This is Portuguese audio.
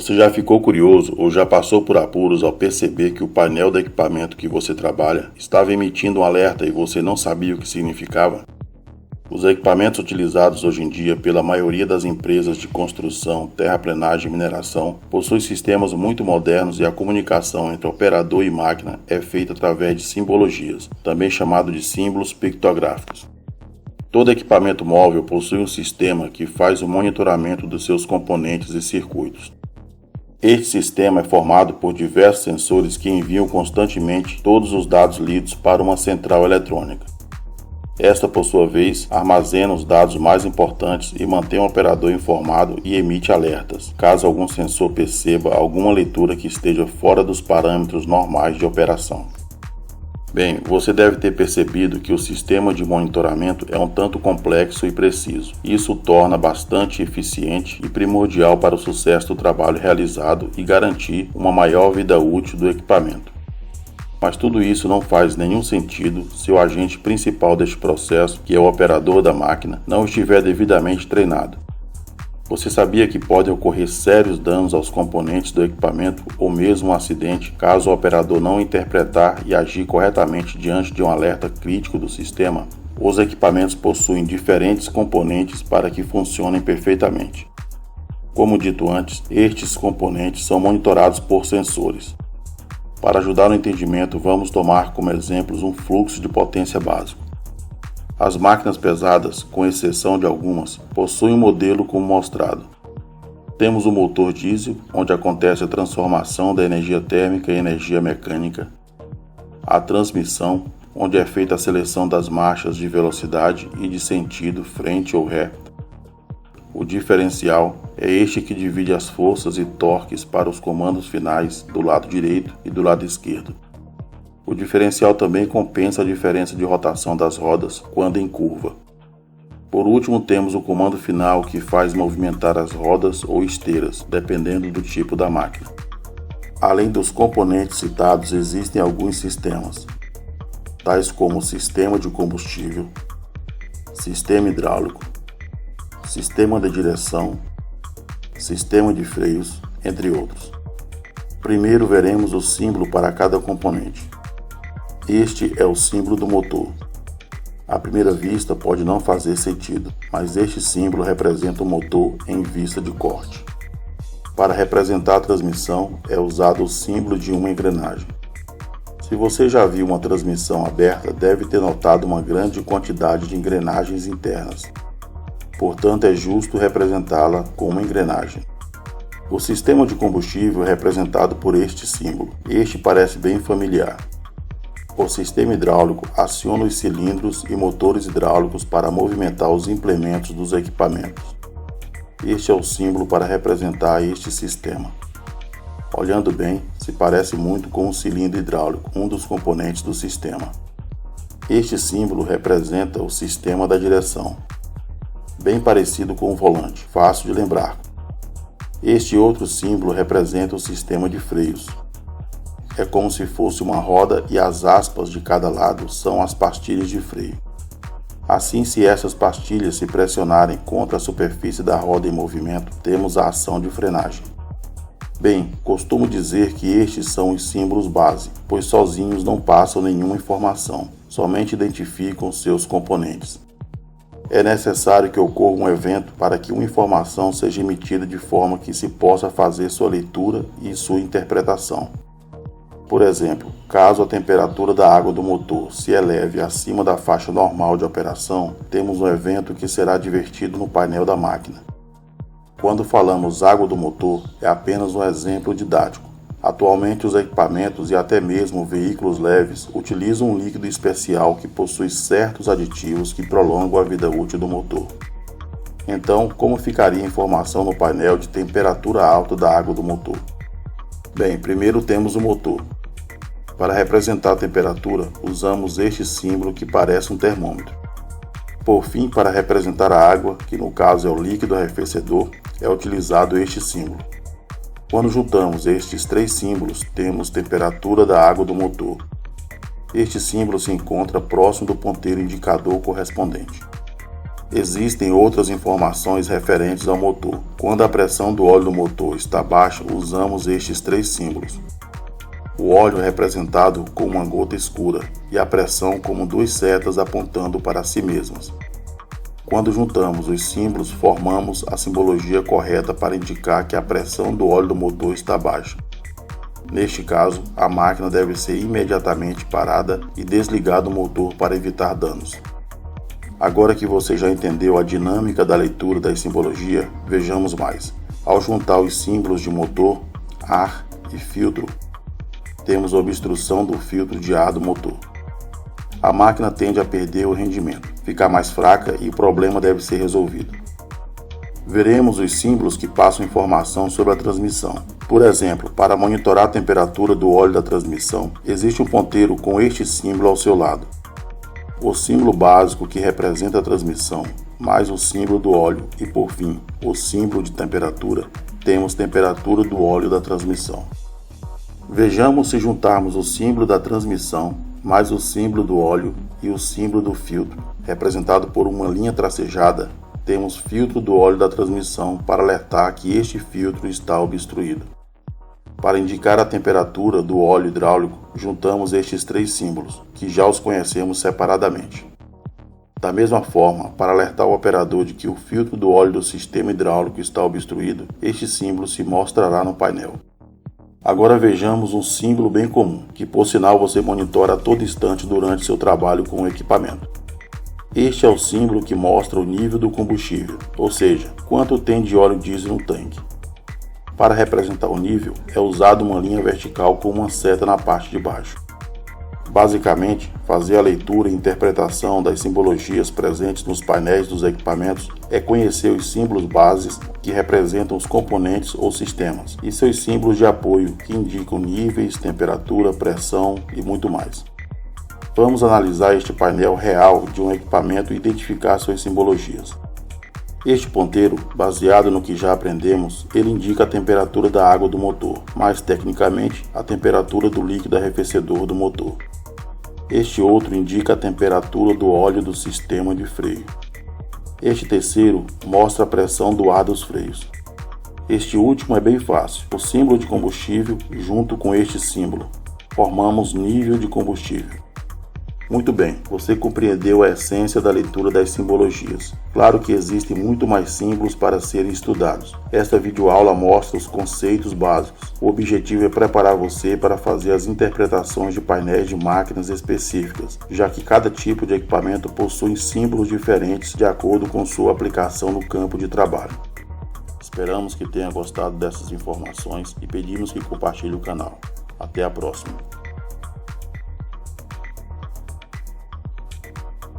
Você já ficou curioso ou já passou por apuros ao perceber que o painel do equipamento que você trabalha estava emitindo um alerta e você não sabia o que significava? Os equipamentos utilizados hoje em dia pela maioria das empresas de construção, terraplenagem e mineração possuem sistemas muito modernos e a comunicação entre operador e máquina é feita através de simbologias, também chamado de símbolos pictográficos. Todo equipamento móvel possui um sistema que faz o monitoramento dos seus componentes e circuitos. Este sistema é formado por diversos sensores que enviam constantemente todos os dados lidos para uma central eletrônica. Esta, por sua vez, armazena os dados mais importantes e mantém o operador informado e emite alertas, caso algum sensor perceba alguma leitura que esteja fora dos parâmetros normais de operação. Bem, você deve ter percebido que o sistema de monitoramento é um tanto complexo e preciso. Isso o torna bastante eficiente e primordial para o sucesso do trabalho realizado e garantir uma maior vida útil do equipamento. Mas tudo isso não faz nenhum sentido se o agente principal deste processo, que é o operador da máquina, não estiver devidamente treinado. Você sabia que podem ocorrer sérios danos aos componentes do equipamento ou mesmo um acidente caso o operador não interpretar e agir corretamente diante de um alerta crítico do sistema? Os equipamentos possuem diferentes componentes para que funcionem perfeitamente. Como dito antes, estes componentes são monitorados por sensores. Para ajudar no entendimento, vamos tomar como exemplos um fluxo de potência básico. As máquinas pesadas, com exceção de algumas, possuem um modelo como mostrado. Temos o motor diesel, onde acontece a transformação da energia térmica em energia mecânica. A transmissão, onde é feita a seleção das marchas de velocidade e de sentido frente ou ré. O diferencial é este que divide as forças e torques para os comandos finais do lado direito e do lado esquerdo. O diferencial também compensa a diferença de rotação das rodas quando em curva. Por último, temos o comando final que faz movimentar as rodas ou esteiras, dependendo do tipo da máquina. Além dos componentes citados, existem alguns sistemas, tais como sistema de combustível, sistema hidráulico, sistema de direção, sistema de freios, entre outros. Primeiro veremos o símbolo para cada componente. Este é o símbolo do motor. À primeira vista pode não fazer sentido, mas este símbolo representa o motor em vista de corte. Para representar a transmissão é usado o símbolo de uma engrenagem. Se você já viu uma transmissão aberta, deve ter notado uma grande quantidade de engrenagens internas. Portanto, é justo representá-la com uma engrenagem. O sistema de combustível é representado por este símbolo. Este parece bem familiar. O sistema hidráulico aciona os cilindros e motores hidráulicos para movimentar os implementos dos equipamentos. Este é o símbolo para representar este sistema. Olhando bem, se parece muito com um cilindro hidráulico, um dos componentes do sistema. Este símbolo representa o sistema da direção, bem parecido com o volante, fácil de lembrar. Este outro símbolo representa o sistema de freios. É como se fosse uma roda e as aspas de cada lado são as pastilhas de freio. Assim, se essas pastilhas se pressionarem contra a superfície da roda em movimento, temos a ação de frenagem. Bem, costumo dizer que estes são os símbolos base, pois sozinhos não passam nenhuma informação, somente identificam seus componentes. É necessário que ocorra um evento para que uma informação seja emitida de forma que se possa fazer sua leitura e sua interpretação. Por exemplo, caso a temperatura da água do motor se eleve acima da faixa normal de operação, temos um evento que será advertido no painel da máquina. Quando falamos água do motor, é apenas um exemplo didático. Atualmente, os equipamentos e até mesmo veículos leves utilizam um líquido especial que possui certos aditivos que prolongam a vida útil do motor. Então, como ficaria a informação no painel de temperatura alta da água do motor? Bem, primeiro temos o motor. Para representar a temperatura, usamos este símbolo que parece um termômetro. Por fim, para representar a água, que no caso é o líquido arrefecedor, é utilizado este símbolo. Quando juntamos estes três símbolos, temos temperatura da água do motor. Este símbolo se encontra próximo do ponteiro indicador correspondente. Existem outras informações referentes ao motor. Quando a pressão do óleo do motor está baixa, usamos estes 3 símbolos. O óleo é representado com uma gota escura e a pressão como 2 setas apontando para si mesmas. Quando juntamos os símbolos, formamos a simbologia correta para indicar que a pressão do óleo do motor está baixa. Neste caso, a máquina deve ser imediatamente parada e desligado o motor para evitar danos. Agora que você já entendeu a dinâmica da leitura da simbologia, vejamos mais. Ao juntar os símbolos de motor, ar e filtro, temos a obstrução do filtro de ar do motor. A máquina tende a perder o rendimento, ficar mais fraca e o problema deve ser resolvido. Veremos os símbolos que passam informação sobre a transmissão. Por exemplo, para monitorar a temperatura do óleo da transmissão, existe um ponteiro com este símbolo ao seu lado. O símbolo básico que representa a transmissão, mais o símbolo do óleo e, por fim, o símbolo de temperatura, temos temperatura do óleo da transmissão. Vejamos se juntarmos o símbolo da transmissão, mais o símbolo do óleo e o símbolo do filtro, representado por uma linha tracejada, temos filtro do óleo da transmissão para alertar que este filtro está obstruído. Para indicar a temperatura do óleo hidráulico, juntamos estes 3 símbolos, que já os conhecemos separadamente. Da mesma forma, para alertar o operador de que o filtro do óleo do sistema hidráulico está obstruído, este símbolo se mostrará no painel. Agora vejamos um símbolo bem comum, que por sinal você monitora a todo instante durante seu trabalho com o equipamento. Este é o símbolo que mostra o nível do combustível, ou seja, quanto tem de óleo diesel no tanque. Para representar o nível, é usada uma linha vertical com uma seta na parte de baixo. Basicamente, fazer a leitura e interpretação das simbologias presentes nos painéis dos equipamentos é conhecer os símbolos bases que representam os componentes ou sistemas e seus símbolos de apoio que indicam níveis, temperatura, pressão e muito mais. Vamos analisar este painel real de um equipamento e identificar suas simbologias. Este ponteiro, baseado no que já aprendemos, ele indica a temperatura da água do motor, mais tecnicamente, a temperatura do líquido arrefecedor do motor. Este outro indica a temperatura do óleo do sistema de freio. Este terceiro mostra a pressão do ar dos freios. Este último é bem fácil. O símbolo de combustível junto com este símbolo. Formamos nível de combustível. Muito bem, você compreendeu a essência da leitura das simbologias. Claro que existem muito mais símbolos para serem estudados. Esta videoaula mostra os conceitos básicos. O objetivo é preparar você para fazer as interpretações de painéis de máquinas específicas, já que cada tipo de equipamento possui símbolos diferentes de acordo com sua aplicação no campo de trabalho. Esperamos que tenha gostado dessas informações e pedimos que compartilhe o canal. Até a próxima.